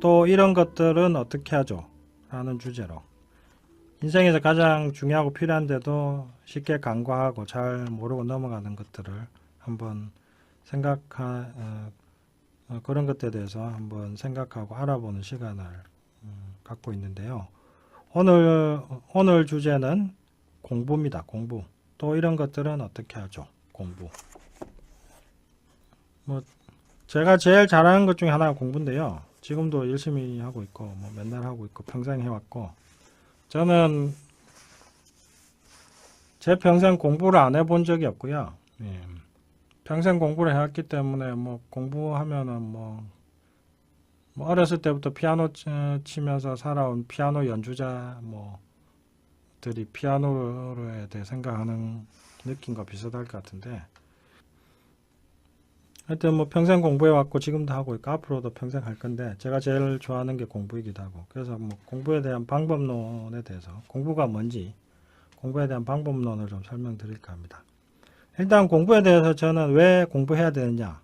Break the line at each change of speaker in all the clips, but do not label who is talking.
또 이런 것들은 어떻게 하죠? 라는 주제로 인생에서 가장 중요하고 필요한데도 쉽게 간과하고 잘 모르고 넘어가는 것들을 한번 그런 것들에 대해서 한번 생각하고 알아보는 시간을 갖고 있는데요. 오늘 주제는 공부입니다. 공부. 또 이런 것들은 어떻게 하죠? 공부. 제가 제일 잘하는 것 중에 하나가 공부인데요. 지금도 열심히 하고 있고, 맨날 하고 있고, 평생 해왔고, 저는 제 평생 공부를 안 해본 적이 없고요. 예. 평생 공부를 해왔기 때문에, 공부하면은 어렸을 때부터 피아노 치면서 살아온 피아노 연주자, 들이 피아노에 대해 생각하는 느낌과 비슷할 것 같은데, 하여튼 평생 공부해왔고 지금도 하고 있고 앞으로도 평생 할 건데 제가 제일 좋아하는 게 공부이기도 하고 그래서 공부에 대한 방법론에 대해서 공부가 뭔지 공부에 대한 방법론을 좀 설명드릴까 합니다. 일단 공부에 대해서 저는 왜 공부해야 되느냐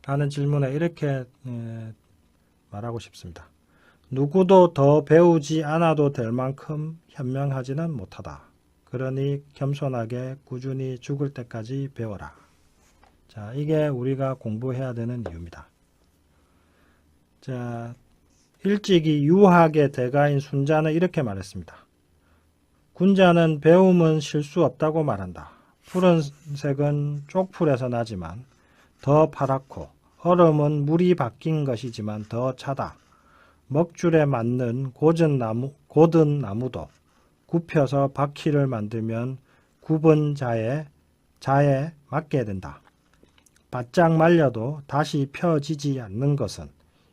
라는 질문에 이렇게 말하고 싶습니다. 누구도 더 배우지 않아도 될 만큼 현명하지는 못하다. 그러니 겸손하게 꾸준히 죽을 때까지 배워라. 자, 이게 우리가 공부해야 되는 이유입니다. 자, 일찍이 유학의 대가인 순자는 이렇게 말했습니다. 군자는 배움은 실수 없다고 말한다. 푸른색은 쪽풀에서 나지만 더 파랗고 얼음은 물이 바뀐 것이지만 더 차다. 먹줄에 맞는 고든 나무도 굽혀서 바퀴를 만들면 굽은 자에 맞게 된다. 바짝 말려도 다시 펴지지 않는 것은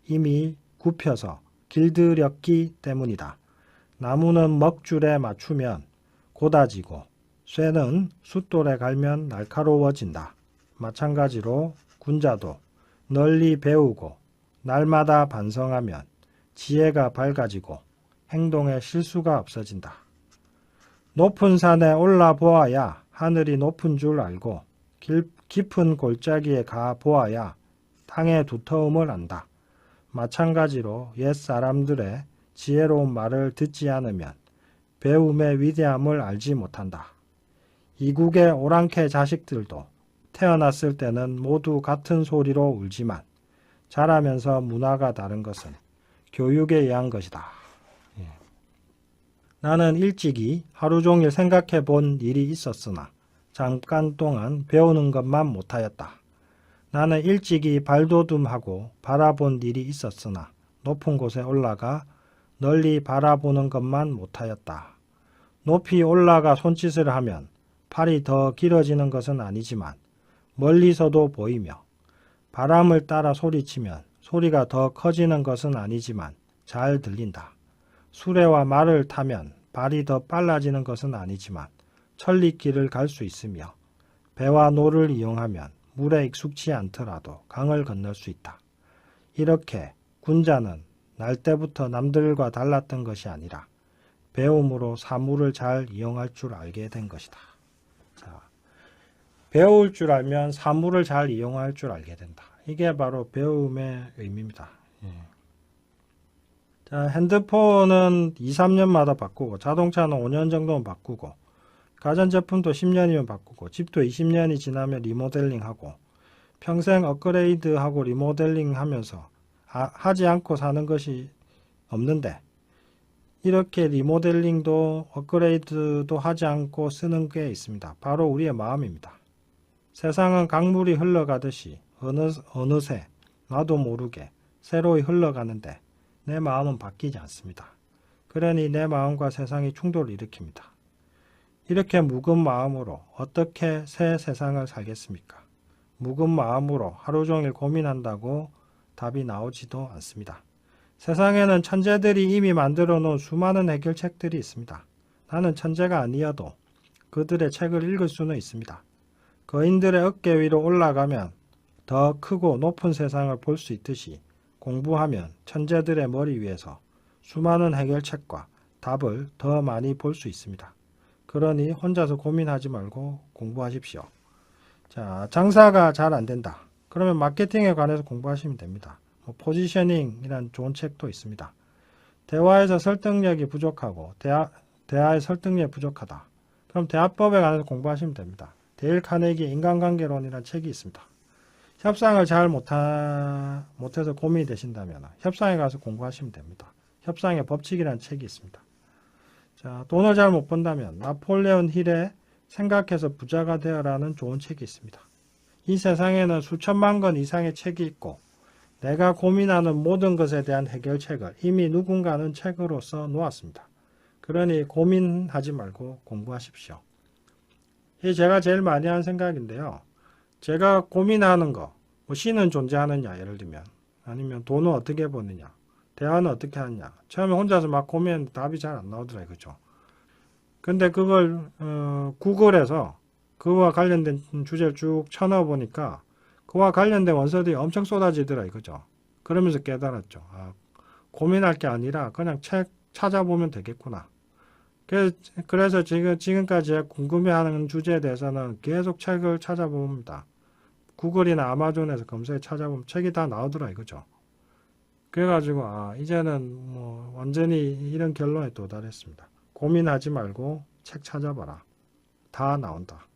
이미 굽혀서 길들였기 때문이다. 나무는 먹줄에 맞추면 고다지고 쇠는 숫돌에 갈면 날카로워진다. 마찬가지로 군자도 널리 배우고 날마다 반성하면 지혜가 밝아지고 행동에 실수가 없어진다. 높은 산에 올라보아야 하늘이 높은 줄 알고 깊은 골짜기에 가 보아야 땅의 두터움을 안다. 마찬가지로 옛사람들의 지혜로운 말을 듣지 않으면 배움의 위대함을 알지 못한다. 이국의 오랑캐 자식들도 태어났을 때는 모두 같은 소리로 울지만 자라면서 문화가 다른 것은 교육에 의한 것이다. 나는 일찍이 하루 종일 생각해 본 일이 있었으나 잠깐 동안 배우는 것만 못하였다. 나는 일찍이 발돋움하고 바라본 일이 있었으나 높은 곳에 올라가 널리 바라보는 것만 못하였다. 높이 올라가 손짓을 하면 팔이 더 길어지는 것은 아니지만 멀리서도 보이며 바람을 따라 소리치면 소리가 더 커지는 것은 아니지만 잘 들린다. 수레와 말을 타면 발이 더 빨라지는 것은 아니지만 천리길을 갈 수 있으며 배와 노를 이용하면 물에 익숙치 않더라도 강을 건널 수 있다. 이렇게 군자는 날 때부터 남들과 달랐던 것이 아니라 배움으로 사물을 잘 이용할 줄 알게 된 것이다. 자, 배울 줄 알면 사물을 잘 이용할 줄 알게 된다. 이게 바로 배움의 의미입니다. 자, 핸드폰은 2, 3년마다 바꾸고 자동차는 5년 정도는 바꾸고 가전제품도 10년이면 바꾸고 집도 20년이 지나면 리모델링하고 평생 업그레이드하고 리모델링 하면서 하지 않고 사는 것이 없는데 이렇게 리모델링도 업그레이드도 하지 않고 쓰는 게 있습니다. 바로 우리의 마음입니다. 세상은 강물이 흘러가듯이 어느새 나도 모르게 새로이 흘러가는데 내 마음은 바뀌지 않습니다. 그러니 내 마음과 세상이 충돌을 일으킵니다. 이렇게 묵은 마음으로 어떻게 새 세상을 살겠습니까? 묵은 마음으로 하루 종일 고민한다고 답이 나오지도 않습니다. 세상에는 천재들이 이미 만들어 놓은 수많은 해결책들이 있습니다. 나는 천재가 아니어도 그들의 책을 읽을 수는 있습니다. 거인들의 어깨 위로 올라가면 더 크고 높은 세상을 볼 수 있듯이 공부하면 천재들의 머리 위에서 수많은 해결책과 답을 더 많이 볼 수 있습니다. 그러니 혼자서 고민하지 말고 공부하십시오. 자, 장사가 잘 안 된다. 그러면 마케팅에 관해서 공부하시면 됩니다. 포지셔닝이라는 좋은 책도 있습니다. 대화에서 설득력이 부족하고 대화의 설득력이 부족하다. 그럼 대화법에 관해서 공부하시면 됩니다. 데일 카네기의 인간관계론이라는 책이 있습니다. 협상을 잘 못해서 고민이 되신다면 협상에 가서 공부하시면 됩니다. 협상의 법칙이라는 책이 있습니다. 자, 돈을 잘 못 번다면 나폴레온 힐의 생각해서 부자가 되어라는 좋은 책이 있습니다. 이 세상에는 수천만 권 이상의 책이 있고 내가 고민하는 모든 것에 대한 해결책을 이미 누군가는 책으로 써 놓았습니다. 그러니 고민하지 말고 공부하십시오. 이게 제가 제일 많이 하는 생각인데요. 제가 고민하는 거, 신은 존재하느냐 예를 들면, 아니면 돈은 어떻게 버느냐, 대화는 어떻게 하느냐. 처음에 혼자서 막 고민했는데 답이 잘 안 나오더라고요. 그죠? 근데 그걸 구글에서 그와 관련된 주제를 쭉 쳐넣어보니까 그와 관련된 원서들이 엄청 쏟아지더라고요. 그죠? 그러면서 깨달았죠. 고민할 게 아니라 그냥 책 찾아보면 되겠구나. 그래서 지금까지 궁금해하는 주제에 대해서는 계속 책을 찾아봅니다. 구글이나 아마존에서 검색해 찾아보면 책이 다 나오더라고요. 그죠? 그래가지고 이제는 완전히 이런 결론에 도달했습니다. 고민하지 말고 책 찾아봐라. 다 나온다.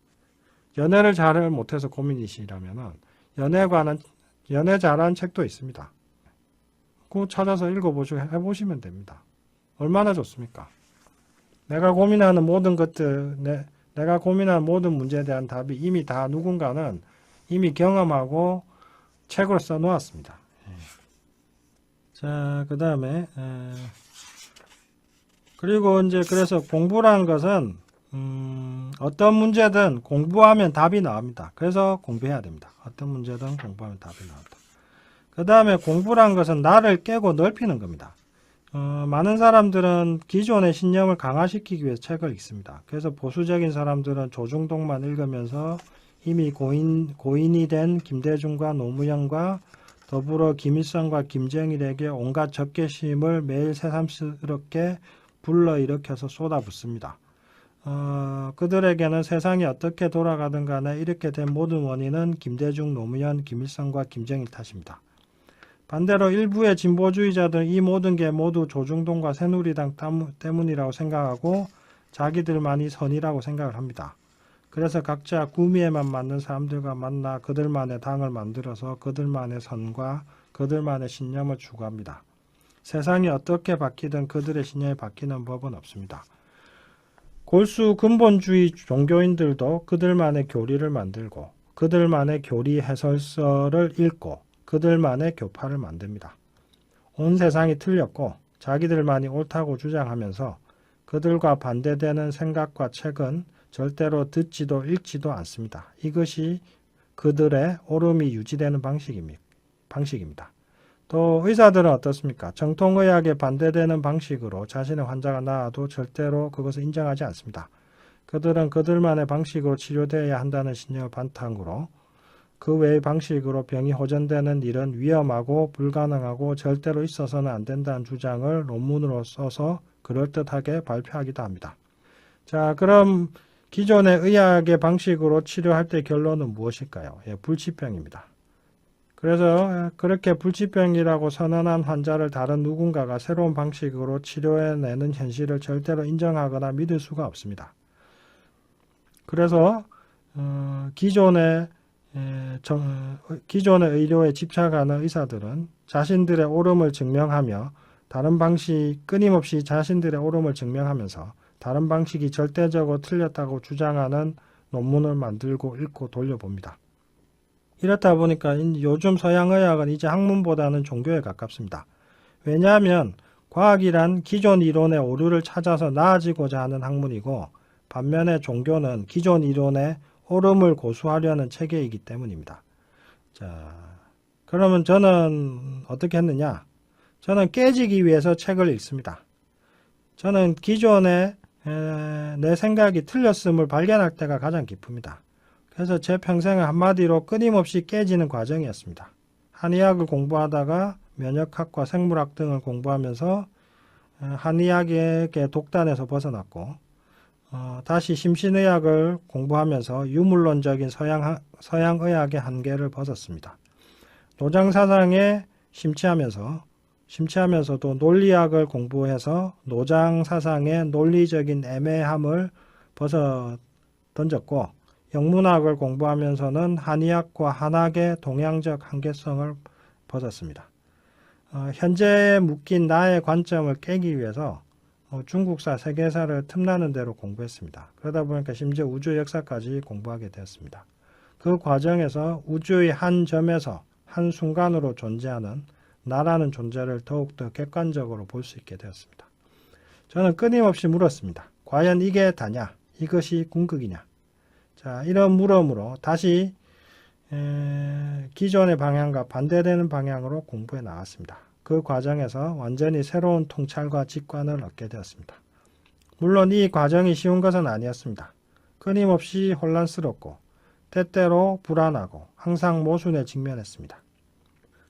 연애를 잘 못해서 고민이시라면은 연애 잘하는 책도 있습니다. 그거 찾아서 읽어보시고 해보시면 됩니다. 얼마나 좋습니까? 내가 고민하는 모든 것들, 내가 고민하는 모든 문제에 대한 답이 이미 다 누군가는 이미 경험하고 책으로 써놓았습니다. 자, 그 다음에 그리고 이제 그래서 공부라는 것은 어떤 문제든 공부하면 답이 나옵니다. 그래서 공부해야 됩니다. 어떤 문제든 공부하면 답이 나온다. 그 다음에 공부라는 것은 나를 깨고 넓히는 겁니다. 많은 사람들은 기존의 신념을 강화시키기 위해서 책을 읽습니다. 그래서 보수적인 사람들은 조중동만 읽으면서 이미 고인이 된 김대중과 노무현과 더불어 김일성과 김정일에게 온갖 적개심을 매일 새삼스럽게 불러일으켜서 쏟아붓습니다. 그들에게는 세상이 어떻게 돌아가든 간에 이렇게 된 모든 원인은 김대중, 노무현, 김일성과 김정일 탓입니다. 반대로 일부의 진보주의자들은 이 모든 게 모두 조중동과 새누리당 때문이라고 생각하고 자기들만이 선이라고 생각을 합니다. 그래서 각자 구미에만 맞는 사람들과 만나 그들만의 당을 만들어서 그들만의 선과 그들만의 신념을 추구합니다. 세상이 어떻게 바뀌든 그들의 신념이 바뀌는 법은 없습니다. 골수 근본주의 종교인들도 그들만의 교리를 만들고 그들만의 교리 해설서를 읽고 그들만의 교파를 만듭니다. 온 세상이 틀렸고 자기들만이 옳다고 주장하면서 그들과 반대되는 생각과 책은 절대로 듣지도 읽지도 않습니다. 이것이 그들의 옳음이 유지되는 방식입니다. 또 의사들은 어떻습니까? 정통의학에 반대되는 방식으로 자신의 환자가 나아도 절대로 그것을 인정하지 않습니다. 그들은 그들만의 방식으로 치료되어야 한다는 신념을 바탕으로 그 외의 방식으로 병이 호전되는 일은 위험하고 불가능하고 절대로 있어서는 안 된다는 주장을 논문으로 써서 그럴듯하게 발표하기도 합니다. 자, 그럼 기존의 의학의 방식으로 치료할 때 결론은 무엇일까요? 불치병입니다. 그래서 그렇게 불치병이라고 선언한 환자를 다른 누군가가 새로운 방식으로 치료해내는 현실을 절대로 인정하거나 믿을 수가 없습니다. 그래서 기존의 의료에 집착하는 의사들은 자신들의 옳음을 증명하며 끊임없이 자신들의 옳음을 증명하면서 다른 방식이 절대적으로 틀렸다고 주장하는 논문을 만들고 읽고 돌려봅니다. 이렇다 보니까 요즘 서양의학은 이제 학문보다는 종교에 가깝습니다. 왜냐하면 과학이란 기존 이론의 오류를 찾아서 나아지고자 하는 학문이고 반면에 종교는 기존 이론의 옳음을 고수하려는 체계이기 때문입니다. 자, 그러면 저는 어떻게 했느냐? 저는 깨지기 위해서 책을 읽습니다. 저는 기존에 내 생각이 틀렸음을 발견할 때가 가장 기쁩니다. 그래서 제 평생은 한마디로 끊임없이 깨지는 과정이었습니다. 한의학을 공부하다가 면역학과 생물학 등을 공부하면서 한의학의 독단에서 벗어났고 다시 심신의학을 공부하면서 유물론적인 서양의학의 한계를 벗었습니다. 노장사상의 심취하면서도 논리학을 공부해서 노장 사상의 논리적인 애매함을 벗어 던졌고, 영문학을 공부하면서는 한의학과 한학의 동양적 한계성을 벗었습니다. 현재에 묶인 나의 관점을 깨기 위해서 중국사, 세계사를 틈나는 대로 공부했습니다. 그러다 보니까 심지어 우주 역사까지 공부하게 되었습니다. 그 과정에서 우주의 한 점에서 한 순간으로 존재하는 나라는 존재를 더욱더 객관적으로 볼 수 있게 되었습니다. 저는 끊임없이 물었습니다. 과연 이게 다냐? 이것이 궁극이냐? 자, 이런 물음으로 다시 기존의 방향과 반대되는 방향으로 공부해 나왔습니다. 그 과정에서 완전히 새로운 통찰과 직관을 얻게 되었습니다. 물론 이 과정이 쉬운 것은 아니었습니다. 끊임없이 혼란스럽고 때때로 불안하고 항상 모순에 직면했습니다.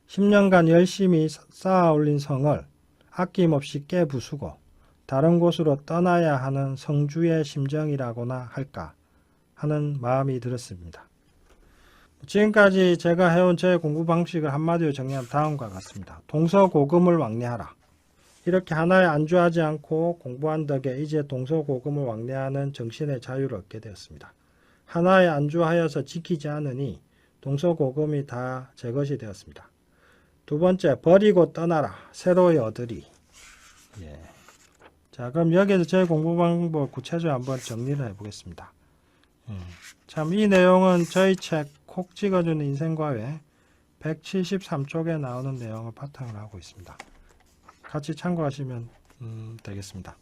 10년간 열심히 쌓아 올린 성을 아낌없이 깨부수고 다른 곳으로 떠나야 하는 성주의 심정이라고나 할까 하는 마음이 들었습니다. 지금까지 제가 해온 제 공부 방식을 한마디로 정리하면 다음과 같습니다. 동서고금을 왕래하라. 이렇게 하나에 안주하지 않고 공부한 덕에 이제 동서고금을 왕래하는 정신의 자유를 얻게 되었습니다. 하나에 안주하여서 지키지 않으니 동서고금이 다 제 것이 되었습니다. 두 번째, 버리고 떠나라. 새로이 얻으리. 자, 그럼 여기에서 제 공부 방법 구체적으로 한번 정리를 해보겠습니다. 참 이 내용은 저희 책 콕 찍어주는 인생과외 173쪽에 나오는 내용을 바탕으로 하고 있습니다. 같이 참고하시면 되겠습니다.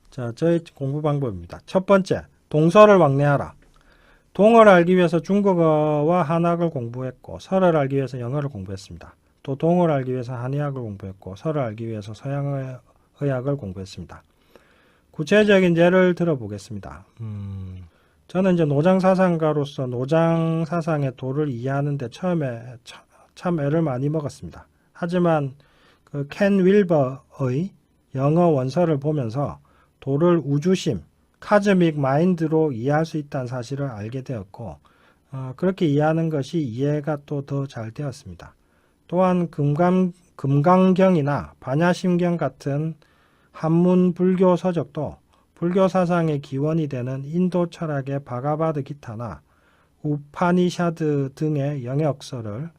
자, 저희 공부 방법입니다. 첫 번째, 동서를 왕래하라. 동을 알기 위해서 중국어와 한학을 공부했고, 서를 알기 위해서 영어를 공부했습니다. 또 동을 알기 위해서 한의학을 공부했고, 서를 알기 위해서 서양의학을 공부했습니다. 구체적인 예를 들어보겠습니다. 저는 이제 노장사상가로서 노장사상의 도를 이해하는데 처음에 참 애를 많이 먹었습니다. 하지만 그 켄 윌버의 영어 원서를 보면서 도를 우주심, 카즈믹 마인드로 이해할 수 있다는 사실을 알게 되었고, 그렇게 이해하는 것이 이해가 또 더 잘 되었습니다. 또한 금강경이나 반야심경 같은 한문 불교 서적도 불교 사상의 기원이 되는 인도 철학의 바가바드 기타나 우파니샤드 등의 영역서를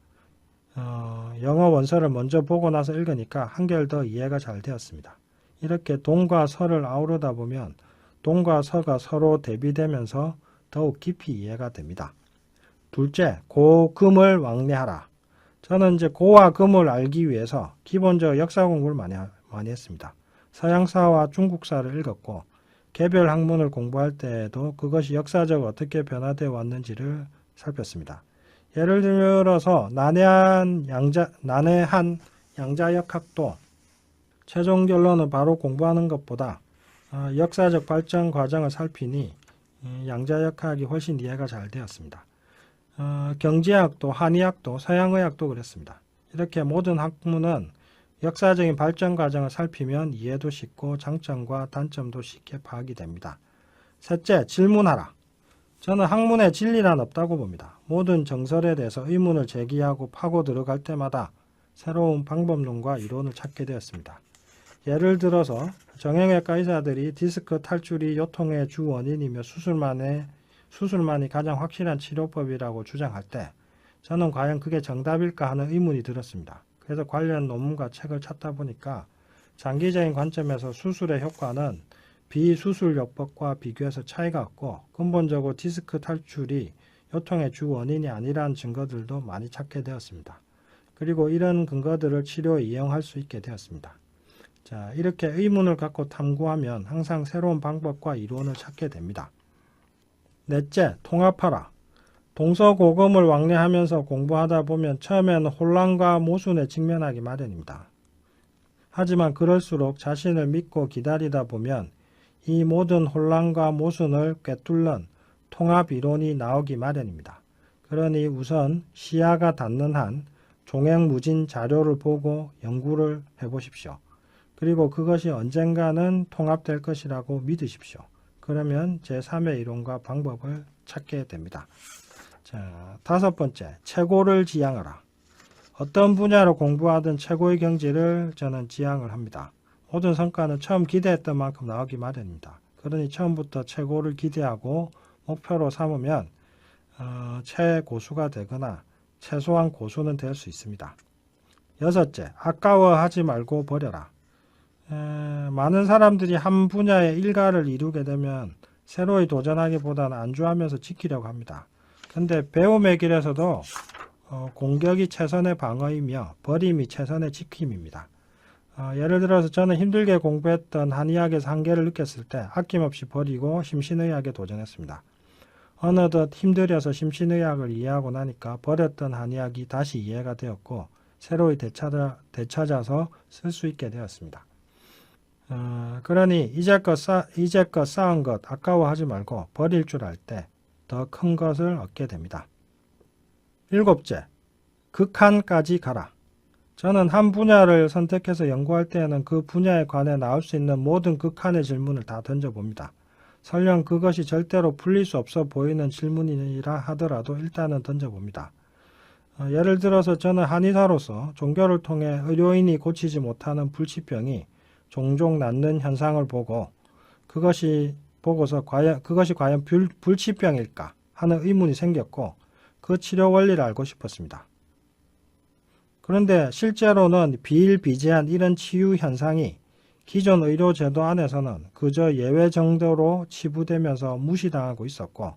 영어 원서를 먼저 보고 나서 읽으니까 한결 더 이해가 잘 되었습니다. 이렇게 동과 서를 아우르다 보면 동과 서가 서로 대비되면서 더욱 깊이 이해가 됩니다. 둘째, 고금을 왕래하라. 저는 이제 고와 금을 알기 위해서 기본적으로 역사 공부를 많이 했습니다. 서양사와 중국사를 읽었고, 개별 학문을 공부할 때에도 그것이 역사적으로 어떻게 변화되어 왔는지를 살폈습니다. 예를 들어서 난해한 양자역학도 최종 결론을 바로 공부하는 것보다 역사적 발전 과정을 살피니 양자역학이 훨씬 이해가 잘 되었습니다. 경제학도 한의학도 서양의학도 그랬습니다. 이렇게 모든 학문은 역사적인 발전 과정을 살피면 이해도 쉽고 장점과 단점도 쉽게 파악이 됩니다. 셋째, 질문하라. 저는 학문에 진리란 없다고 봅니다. 모든 정설에 대해서 의문을 제기하고 파고 들어갈 때마다 새로운 방법론과 이론을 찾게 되었습니다. 예를 들어서 정형외과 의사들이 디스크 탈출이 요통의 주 원인이며 수술만이 가장 확실한 치료법이라고 주장할 때 저는 과연 그게 정답일까 하는 의문이 들었습니다. 그래서 관련 논문과 책을 찾다 보니까 장기적인 관점에서 수술의 효과는 비수술요법과 비교해서 차이가 없고 근본적으로 디스크 탈출이 요통의 주 원인이 아니라는 증거들도 많이 찾게 되었습니다. 그리고 이런 근거들을 치료에 이용할 수 있게 되었습니다. 자, 이렇게 의문을 갖고 탐구하면 항상 새로운 방법과 이론을 찾게 됩니다. 넷째, 통합하라. 동서고금을 왕래하면서 공부하다 보면 처음에는 혼란과 모순에 직면하기 마련입니다. 하지만 그럴수록 자신을 믿고 기다리다 보면 이 모든 혼란과 모순을 꿰뚫는 통합 이론이 나오기 마련입니다. 그러니 우선 시야가 닿는 한 종횡무진 자료를 보고 연구를 해보십시오. 그리고 그것이 언젠가는 통합될 것이라고 믿으십시오. 그러면 제3의 이론과 방법을 찾게 됩니다. 자, 다섯 번째, 최고를 지향하라. 어떤 분야로 공부하든 최고의 경지를 저는 지향을 합니다. 모든 성과는 처음 기대했던 만큼 나오기 마련입니다. 그러니 처음부터 최고를 기대하고 목표로 삼으면 최고수가 되거나 최소한 고수는 될 수 있습니다. 여섯째, 아까워하지 말고 버려라. 많은 사람들이 한 분야의 일가를 이루게 되면 새로이 도전하기보다는 안주하면서 지키려고 합니다. 근데 배움의 길에서도 공격이 최선의 방어이며 버림이 최선의 지킴입니다. 예를 들어서 저는 힘들게 공부했던 한의학에서 한계를 느꼈을 때 아낌없이 버리고 심신의학에 도전했습니다. 어느덧 힘들여서 심신의학을 이해하고 나니까 버렸던 한의학이 다시 이해가 되었고 새로이 되찾아서 쓸 수 있게 되었습니다. 그러니 이제껏 쌓은 것 아까워하지 말고 버릴 줄 알 때 더 큰 것을 얻게 됩니다. 일곱째, 극한까지 가라. 저는 한 분야를 선택해서 연구할 때에는 그 분야에 관해 나올 수 있는 모든 극한의 질문을 다 던져봅니다. 설령 그것이 절대로 풀릴 수 없어 보이는 질문이라 하더라도 일단은 던져봅니다. 예를 들어서 저는 한의사로서 종교를 통해 의료인이 고치지 못하는 불치병이 종종 낫는 현상을 보고서 그것이 과연 불치병일까 하는 의문이 생겼고 그 치료 원리를 알고 싶었습니다. 그런데 실제로는 비일비재한 이런 치유 현상이 기존 의료 제도 안에서는 그저 예외 정도로 치부되면서 무시당하고 있었고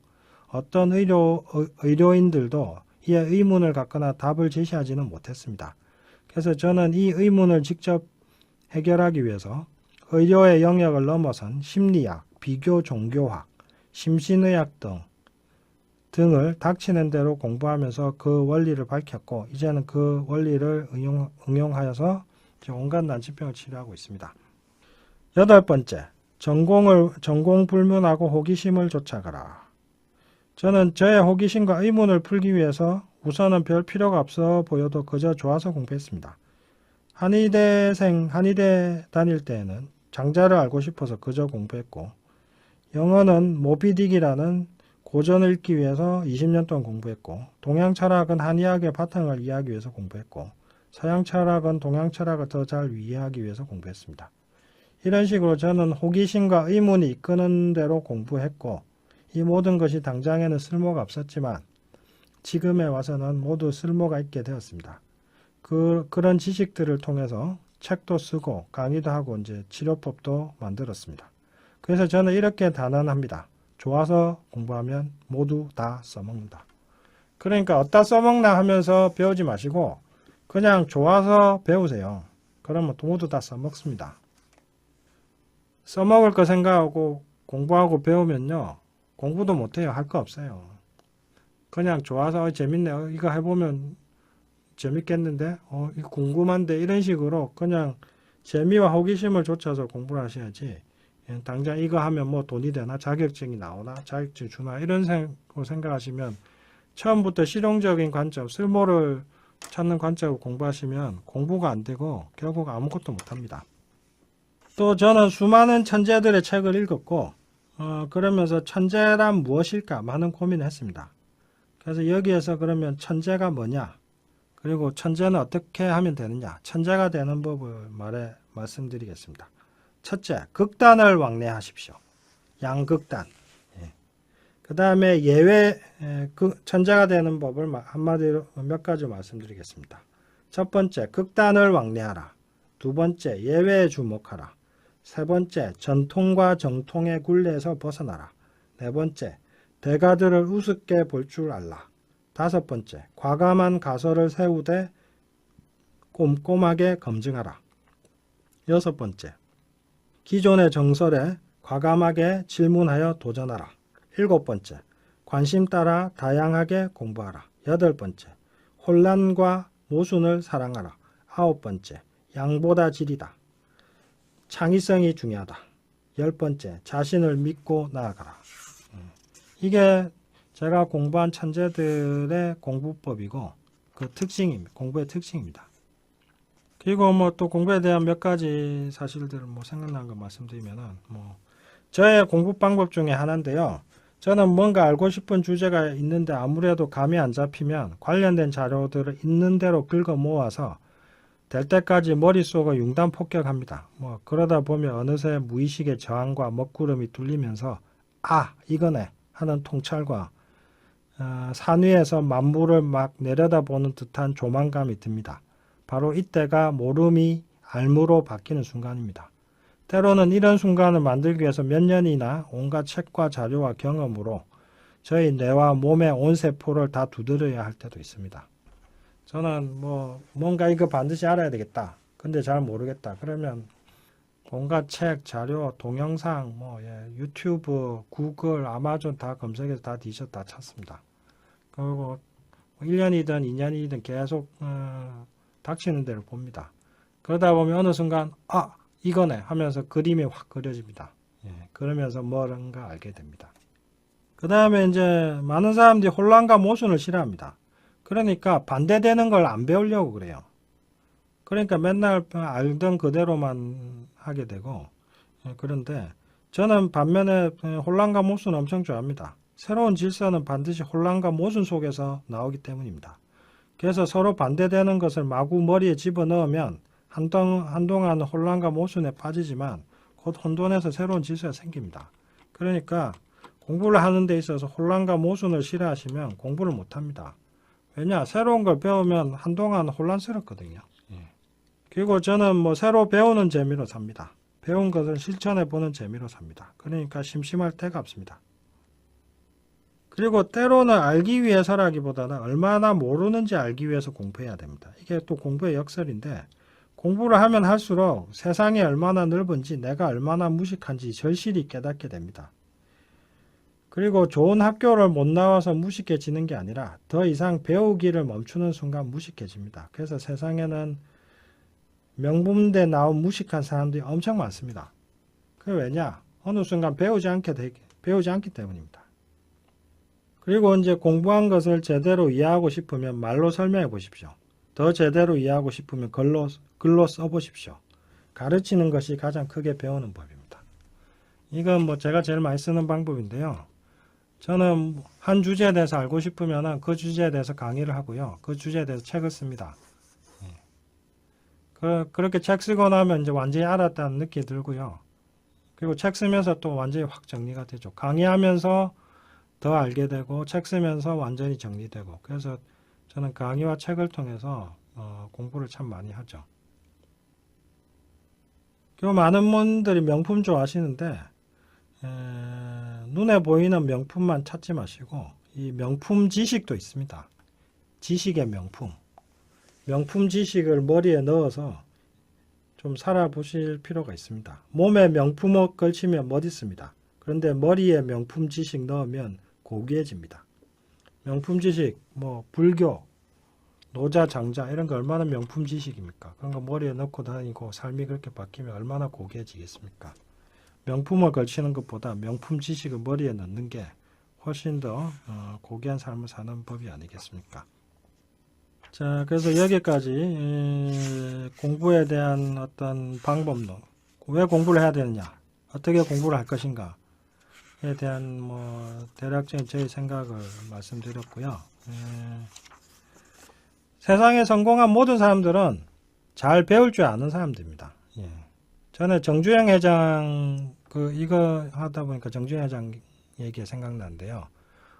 어떤 의료인들도 이에 의문을 갖거나 답을 제시하지는 못했습니다. 그래서 저는 이 의문을 직접 해결하기 위해서 의료의 영역을 넘어선 심리학, 비교 종교학, 심신의학 등을 닥치는 대로 공부하면서 그 원리를 밝혔고 이제는 그 원리를 응용하여서 온갖 난치병을 치료하고 있습니다. 여덟 번째, 전공 불문하고 호기심을 쫓아가라. 저는 저의 호기심과 의문을 풀기 위해서 우선은 별 필요가 없어 보여도 그저 좋아서 공부했습니다. 한의대 다닐 때에는 장자를 알고 싶어서 그저 공부했고 영어는 모비딕이라는 고전을 읽기 위해서 20년 동안 공부했고 동양 철학은 한의학의 바탕을 이해하기 위해서 공부했고 서양 철학은 동양 철학을 더 잘 이해하기 위해서 공부했습니다. 이런 식으로 저는 호기심과 의문이 이끄는 대로 공부했고 이 모든 것이 당장에는 쓸모가 없었지만 지금에 와서는 모두 쓸모가 있게 되었습니다. 그런 지식들을 통해서 책도 쓰고 강의도 하고 이제 치료법도 만들었습니다. 그래서 저는 이렇게 단언합니다. 좋아서 공부하면 모두 다 써먹는다. 그러니까 어디다 써먹나 하면서 배우지 마시고 그냥 좋아서 배우세요. 그러면 모두 다 써먹습니다. 써먹을 거 생각하고 공부하고 배우면요. 공부도 못해요. 할 거 없어요. 그냥 좋아서 재밌네요. 이거 해보면 재밌겠는데? 이거 궁금한데? 이런 식으로 그냥 재미와 호기심을 좇아서 공부를 하셔야지. 당장 이거 하면 뭐 돈이 되나? 자격증이 나오나? 자격증 주나? 이런 생각하시면 처음부터 실용적인 관점, 쓸모를 찾는 관점으로 공부하시면 공부가 안 되고 결국 아무것도 못합니다. 또 저는 수많은 천재들의 책을 읽었고 그러면서 천재란 무엇일까? 많은 고민을 했습니다. 그래서 여기에서 그러면 천재가 뭐냐? 그리고 천재는 어떻게 하면 되느냐? 천재가 되는 법을 말씀드리겠습니다. 첫째, 극단을 왕래하십시오. 양극단. 그 다음에 천재가 되는 법을 한마디로 몇 가지 말씀드리겠습니다. 첫 번째, 극단을 왕래하라. 두 번째, 예외에 주목하라. 세 번째, 전통과 정통의 굴레에서 벗어나라. 네 번째, 대가들을 우습게 볼 줄 알라. 다섯 번째, 과감한 가설을 세우되 꼼꼼하게 검증하라. 여섯 번째, 기존의 정설에 과감하게 질문하여 도전하라. 일곱 번째, 관심 따라 다양하게 공부하라. 여덟 번째, 혼란과 모순을 사랑하라. 아홉 번째, 양보다 질이다. 창의성이 중요하다. 열 번째, 자신을 믿고 나아가라. 이게 제가 공부한 천재들의 공부법이고 그 특징입니다. 공부의 특징입니다. 그리고 뭐 또 공부에 대한 몇 가지 사실들을 생각난 거 말씀드리면은 저의 공부 방법 중에 하나인데요. 저는 뭔가 알고 싶은 주제가 있는데 아무래도 감이 안 잡히면 관련된 자료들을 있는 대로 긁어 모아서 될 때까지 머릿속을 융단 폭격합니다. 그러다 보면 어느새 무의식의 저항과 먹구름이 뚫리면서 아 이거네 하는 통찰과 산 위에서 만물을 막 내려다보는 듯한 조망감이 듭니다. 바로 이때가 모름이 알무로 바뀌는 순간입니다. 때로는 이런 순간을 만들기 위해서 몇 년이나 온갖 책과 자료와 경험으로 저희 뇌와 몸의 온 세포를 다 두드려야 할 때도 있습니다. 저는 뭔가 이거 반드시 알아야 되겠다. 근데 잘 모르겠다. 그러면 온갖 책, 자료, 동영상, 유튜브, 구글, 아마존 다 검색해서 다 뒤져 다 찾습니다. 그리고 1년이든 2년이든 계속 닥치는 대로 봅니다. 그러다 보면 어느 순간 이거네 하면서 그림이 확 그려집니다. 그러면서 뭔가 알게 됩니다. 그 다음에 이제 많은 사람들이 혼란과 모순을 싫어합니다. 그러니까 반대되는 걸 안 배우려고 그래요. 그러니까 맨날 알던 그대로만 하게 되고 그런데 저는 반면에 혼란과 모순을 엄청 좋아합니다. 새로운 질서는 반드시 혼란과 모순 속에서 나오기 때문입니다. 그래서 서로 반대되는 것을 마구 머리에 집어넣으면 한동안 혼란과 모순에 빠지지만 곧 혼돈해서 새로운 질서가 생깁니다. 그러니까 공부를 하는 데 있어서 혼란과 모순을 싫어하시면 공부를 못합니다. 왜냐? 새로운 걸 배우면 한동안 혼란스럽거든요. 그리고 저는 새로 배우는 재미로 삽니다. 배운 것을 실천해보는 재미로 삽니다. 그러니까 심심할 데가 없습니다. 그리고 때로는 알기 위해서라기보다는 얼마나 모르는지 알기 위해서 공부해야 됩니다. 이게 또 공부의 역설인데 공부를 하면 할수록 세상이 얼마나 넓은지 내가 얼마나 무식한지 절실히 깨닫게 됩니다. 그리고 좋은 학교를 못 나와서 무식해지는 게 아니라 더 이상 배우기를 멈추는 순간 무식해집니다. 그래서 세상에는 명문대 나온 무식한 사람들이 엄청 많습니다. 그게 왜냐? 어느 순간 배우지 않기 때문입니다. 그리고 이제 공부한 것을 제대로 이해하고 싶으면 말로 설명해 보십시오. 더 제대로 이해하고 싶으면 글로 써보십시오. 가르치는 것이 가장 크게 배우는 법입니다. 이건 제가 제일 많이 쓰는 방법인데요. 저는 한 주제에 대해서 알고 싶으면 그 주제에 대해서 강의를 하고요. 그 주제에 대해서 책을 씁니다. 그렇게 책 쓰고 나면 이제 완전히 알았다는 느낌이 들고요. 그리고 책 쓰면서 또 완전히 확 정리가 되죠. 강의하면서 더 알게 되고 책 쓰면서 완전히 정리되고 그래서 저는 강의와 책을 통해서 공부를 참 많이 하죠. 그리고 많은 분들이 명품 좋아하시는데 눈에 보이는 명품만 찾지 마시고 이 명품 지식도 있습니다. 지식의 명품. 명품 지식을 머리에 넣어서 좀 살아보실 필요가 있습니다. 몸에 명품옷 걸치면 멋있습니다. 그런데 머리에 명품 지식 넣으면 고귀해집니다. 명품 지식, 불교, 노자, 장자 이런 거 얼마나 명품 지식입니까? 그런 거 머리에 넣고 다니고 삶이 그렇게 바뀌면 얼마나 고귀해지겠습니까? 명품을 걸치는 것보다 명품 지식을 머리에 넣는 게 훨씬 더 고귀한 삶을 사는 법이 아니겠습니까? 자, 그래서 여기까지 공부에 대한 어떤 방법론, 왜 공부를 해야 되느냐, 어떻게 공부를 할 것인가에 대한 대략적인 저의 생각을 말씀드렸고요. 세상에 성공한 모든 사람들은 잘 배울 줄 아는 사람들입니다. 전에 정주영 회장 이거 하다 보니까 정주영 회장 얘기가 생각나는데요.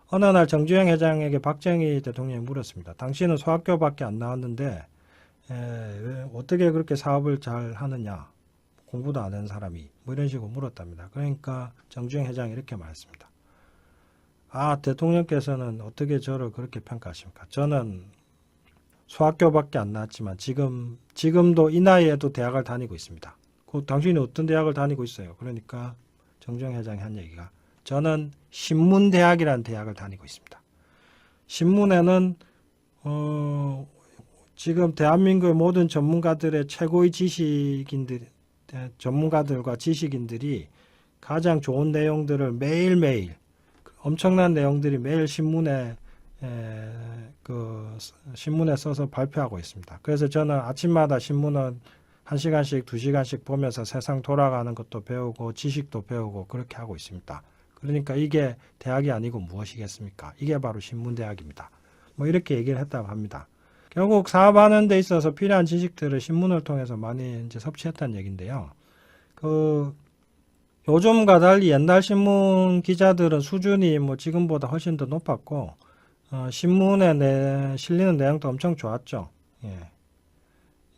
어느 날 정주영 회장에게 박정희 대통령이 물었습니다. 당신은 소학교밖에 안 나왔는데 왜 어떻게 그렇게 사업을 잘 하느냐? 공부도 안 하는 사람이 이런 식으로 물었답니다. 그러니까 정주영 회장이 이렇게 말했습니다. 대통령께서는 어떻게 저를 그렇게 평가하십니까? 저는 소학교밖에 안 나왔지만 지금도 이 나이에도 대학을 다니고 있습니다. 당신이 어떤 대학을 다니고 있어요? 그러니까 정주영 회장이 한 얘기가 저는 신문대학이라는 대학을 다니고 있습니다. 신문에는 지금 대한민국의 모든 전문가들의 최고의 전문가들과 지식인들이 가장 좋은 내용들을 매일매일 엄청난 내용들이 매일 신문에 써서 발표하고 있습니다. 그래서 저는 아침마다 신문을 1시간씩 2시간씩 보면서 세상 돌아가는 것도 배우고 지식도 배우고 그렇게 하고 있습니다. 그러니까 이게 대학이 아니고 무엇이겠습니까? 이게 바로 신문대학입니다. 뭐 이렇게 얘기를 했다고 합니다. 결국 사업하는 데 있어서 필요한 지식들을 신문을 통해서 많이 이제 섭취했다는 얘기인데요. 요즘과 달리 옛날 신문 기자들은 수준이 뭐 지금보다 훨씬 더 높았고, 신문에 실리는 내용도 엄청 좋았죠. 예.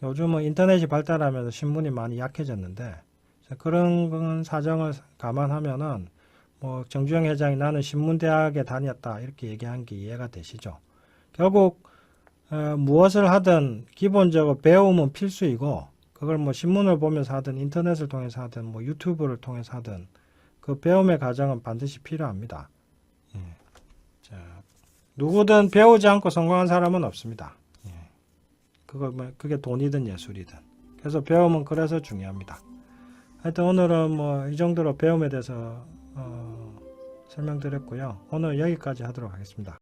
요즘은 인터넷이 발달하면서 신문이 많이 약해졌는데, 그런 사정을 감안하면은, 뭐, 정주영 회장이 나는 신문대학에 다녔다, 이렇게 얘기한 게 이해가 되시죠. 결국, 무엇을 하든 기본적으로 배움은 필수이고, 그걸 뭐 신문을 보면서 하든 인터넷을 통해서 하든 뭐 유튜브를 통해서 하든 그 배움의 과정은 반드시 필요합니다. 예. 자, 누구든 배우지 않고 성공한 사람은 없습니다. 예. 그게 돈이든 예술이든. 그래서 배움은 그래서 중요합니다. 하여튼 오늘은 뭐 이 정도로 배움에 대해서 설명드렸고요. 오늘 여기까지 하도록 하겠습니다.